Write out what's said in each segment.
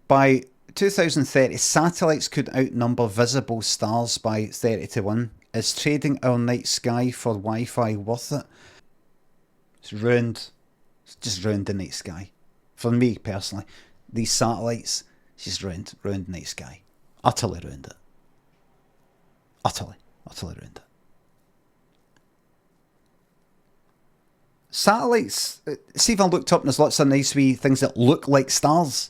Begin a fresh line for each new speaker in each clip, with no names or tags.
By 2030, satellites could outnumber visible stars by 30 to 1. Is trading our night sky for Wi-Fi worth it? It's ruined. It's just ruined the night sky. For me, personally. These satellites, it's just ruined the night sky. Utterly ruined it. Utterly ruined it. Satellites, see if I looked up and there's lots of nice wee things that look like stars.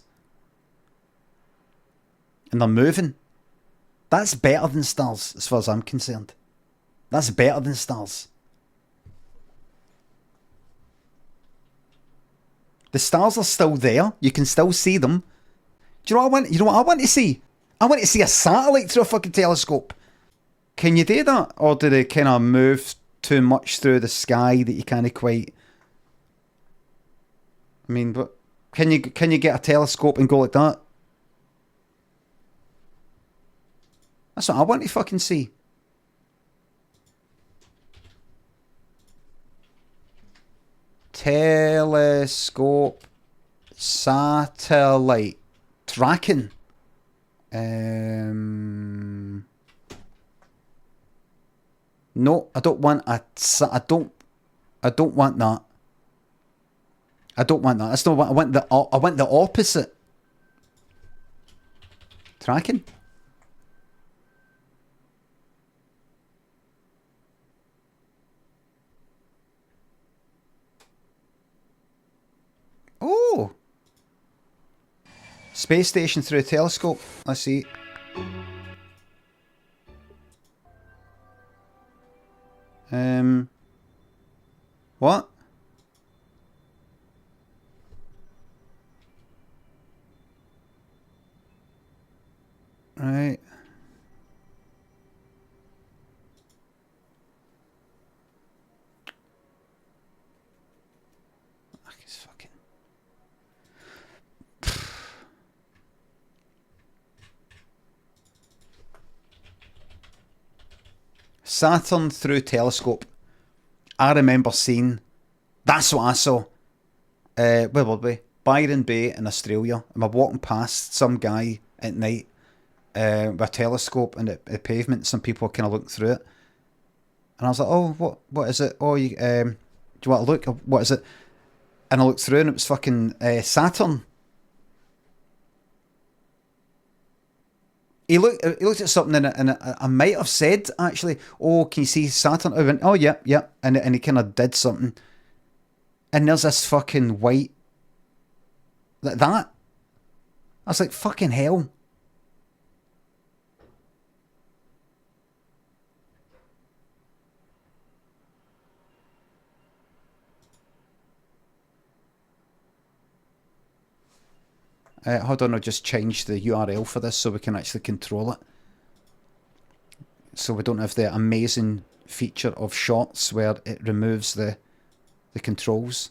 And they're moving. That's better than stars, as far as I'm concerned. That's better than stars. The stars are still there. You can still see them. Do you know what I want? You know what I want to see? I want to see a satellite through a fucking telescope. Can you do that? Or do they kind of move too much through the sky that you can't quite... I mean, but can you get a telescope and go like that? That's what I want to fucking see. Telescope satellite tracking. No, I don't want a. I don't want that. I don't want that. That's not what I want. I want the opposite. Tracking. Oh! Space station through a telescope. Let's see. What? Right. It's fucking... Saturn through telescope. I remember seeing... That's what I saw. Where were we? Byron Bay in Australia. And we're walking past some guy at night with a telescope and the pavement. Some people kind of looking through it. And I was like, oh, what is it? Oh, do you want to look? What is it? And I looked through and it was fucking Saturn. He looked at something and I might have said, actually, oh, can you see Saturn? I went, oh, yeah. And he kind of did something. And there's this fucking white... Like that. I was like, fucking hell. Hold on, I'll just change the URL for this so we can actually control it. So we don't have the amazing feature of shots where it removes the controls.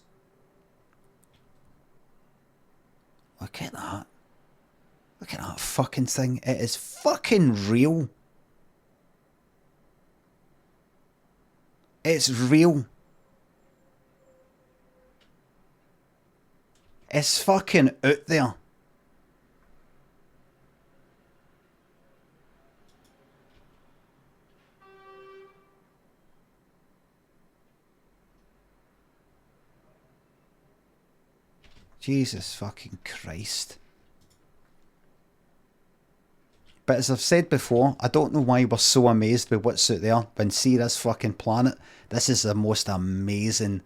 Look at that. Look at that fucking thing. It is fucking real. It's real. It's fucking out there. Jesus fucking Christ. But as I've said before, I don't know why we're so amazed with what's out there when see this fucking planet. This is the most amazing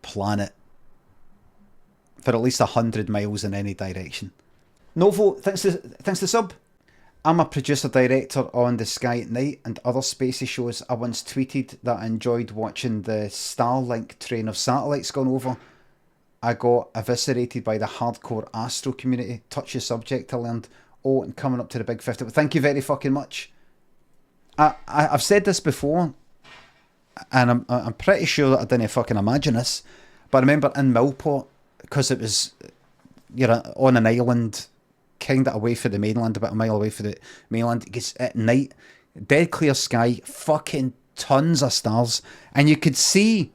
planet for at least 100 miles in any direction. Novo, thanks to sub. I'm a producer director on The Sky at Night and other spacey shows. I once tweeted that I enjoyed watching the Starlink train of satellites gone over. I got eviscerated by the hardcore astro community. Touchy subject, I learned. Oh, and coming up to the big 50. But thank you very fucking much. I've said this before, and I'm pretty sure that I didn't fucking imagine this, but I remember in Millport, because it was, you're on an island, kind of away from the mainland, about a mile away from the mainland. It gets at night, dead clear sky, fucking tons of stars, and you could see...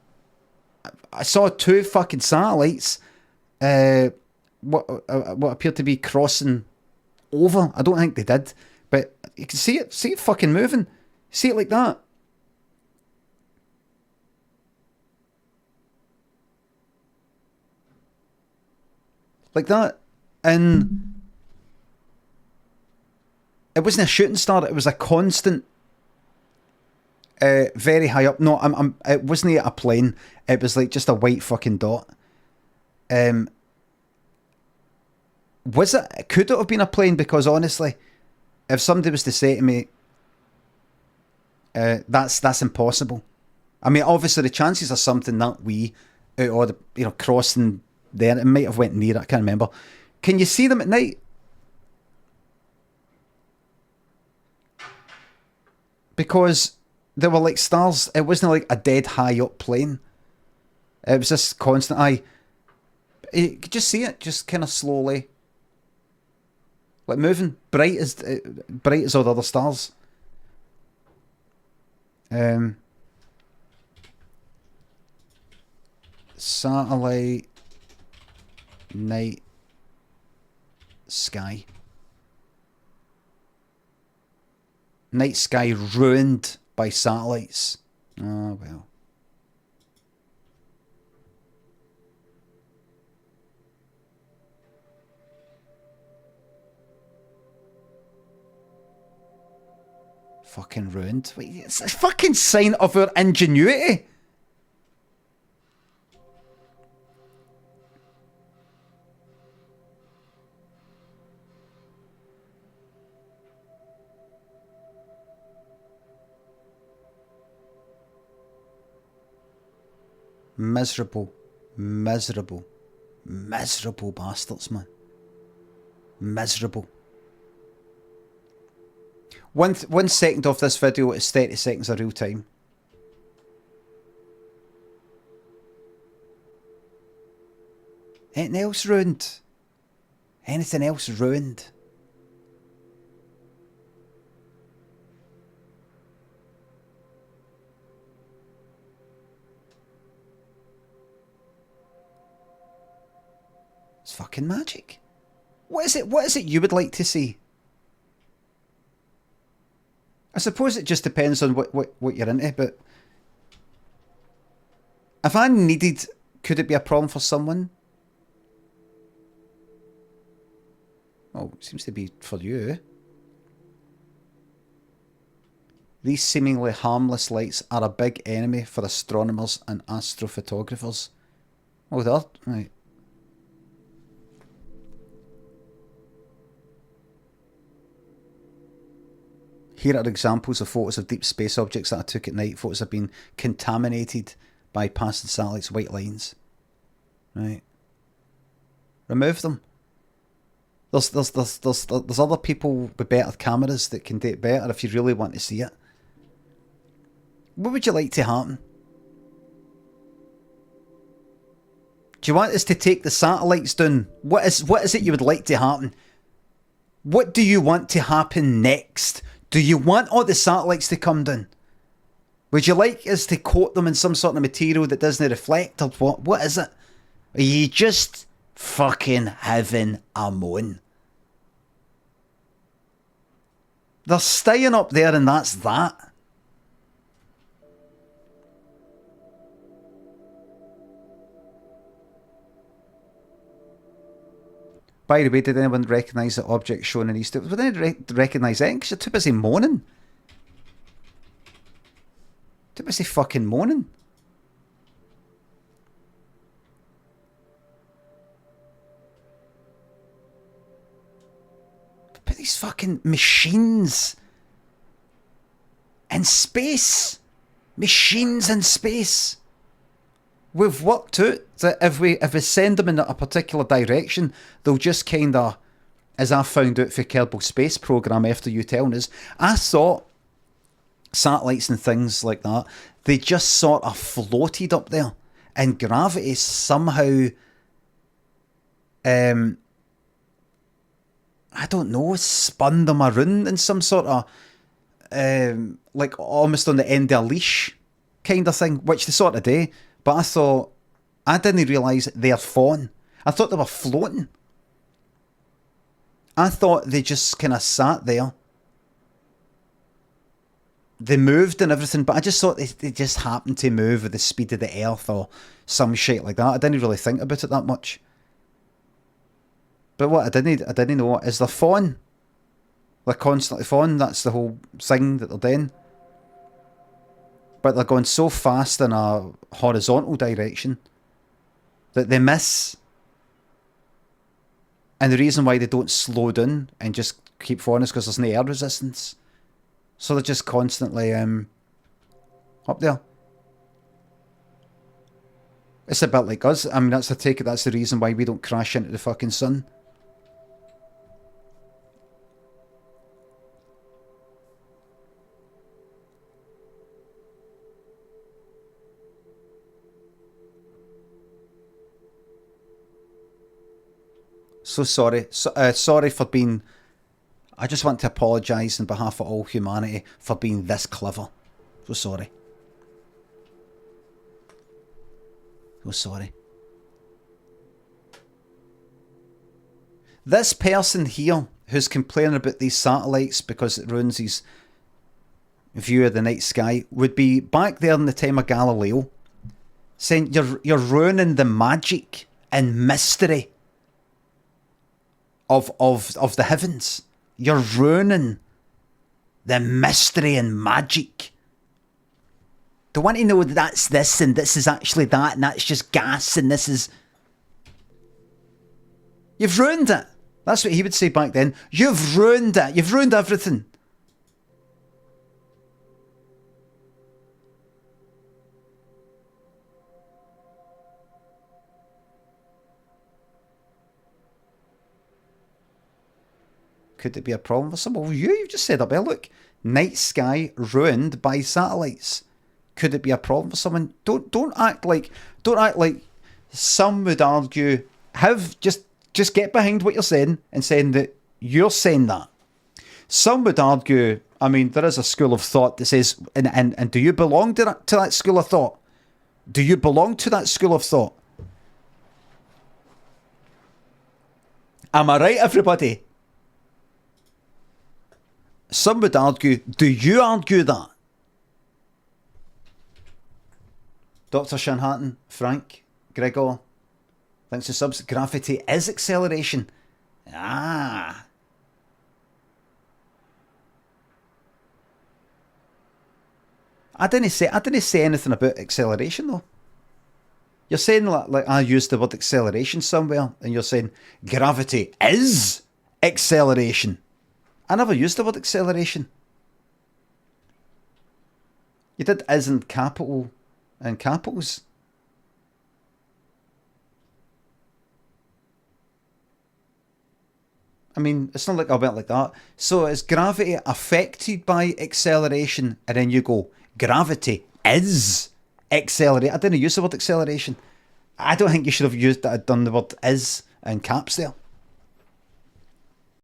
I saw 2 fucking satellites, what appeared to be crossing over. I don't think they did. But you can see it fucking moving. See it like that. Like that. And it wasn't a shooting star, it was a constant, very high up. No, it wasn't a plane. It was like just a white fucking dot. Was it? Could it have been a plane? Because honestly, if somebody was to say to me, that's impossible. I mean, obviously the chances are something that we out of the, crossing there. It might have went near it. I can't remember. Can you see them at night? Because they were like stars. It wasn't like a dead high up plane. It was just constant. You could just see it, just kind of slowly, like moving, bright as all the other stars. Satellite night sky. Night sky ruined by satellites. Oh well. Fucking ruined. Wait, it's a fucking sign of our ingenuity. Miserable, miserable, miserable bastards, man. Miserable. 1 second of this video is 30 seconds of real time. Anything else ruined? Anything else ruined? It's fucking magic. What is it you would like to see? I suppose it just depends on what you're into, but if I needed, could it be a problem for someone? Oh, it seems to be for you. These seemingly harmless lights are a big enemy for astronomers and astrophotographers. Oh, they're... Right. Here are examples of photos of deep space objects that I took at night. Photos have been contaminated by passing satellites' white lines. Right. Remove them. There's other people with better cameras that can do it better if you really want to see it. What would you like to happen? Do you want us to take the satellites down? What is it you would like to happen? What do you want to happen next? Do you want all the satellites to come down? Would you like us to coat them in some sort of material that doesn't reflect, or what? What is it? Are you just fucking having a moan? They're staying up there and that's that. By the way, did anyone recognise the object shown in East? Did anyone recognise anything? Because you're too busy moaning. Too busy fucking moaning. But these fucking machines in space. Machines in space. We've worked out that if we send them in a particular direction, they'll just kind of, as I found out for Kerbal Space Program after you telling us, I thought satellites and things like that, they just sort of floated up there, and gravity somehow, I don't know, spun them around in some sort of, like almost on the end of a leash kind of thing, which they sort of do. But I thought, I didn't realise they're falling. I thought they were floating. I thought they just kind of sat there. They moved and everything, but I just thought they just happened to move with the speed of the earth or some shit like that. I didn't really think about it that much. But what I didn't know is they're falling. They're constantly falling. That's the whole thing that they're doing. But they're going so fast in a horizontal direction that they miss. And the reason why they don't slow down and just keep falling is because there's no air resistance. So they're just constantly up there. It's a bit like us. I mean, that's the reason why we don't crash into the fucking sun. So sorry. Sorry for being... I just want to apologise on behalf of all humanity for being this clever. So sorry. So sorry. This person here who's complaining about these satellites because it ruins his view of the night sky would be back there in the time of Galileo saying you're ruining the magic and mystery of the heavens. You're ruining the mystery and magic. They want to know that that's this and this is actually that and that's just gas and this is... You've ruined it. That's what he would say back then. You've ruined it. You've ruined everything. Could it be a problem for someone? Well, you've just said up there, look, night sky ruined by satellites. Could it be a problem for someone? Don't act like some would argue. Just get behind what you're saying and saying that you're saying that. Some would argue. I mean, there is a school of thought that says, and do you belong to that school of thought? Do you belong to that school of thought? Am I right, everybody? Some would argue, do you argue that? Dr. Shanhattan, Frank, Gregor, thanks to subs, gravity is acceleration. Ah. I didn't say anything about acceleration though. You're saying like I used the word acceleration somewhere, and you're saying gravity is acceleration. I never used the word acceleration. You did is in capital and capitals. I mean, it's not like I went like that. So is gravity affected by acceleration? And then you go, gravity is accelerate. I didn't use the word acceleration. I don't think you should have done the word is in caps there.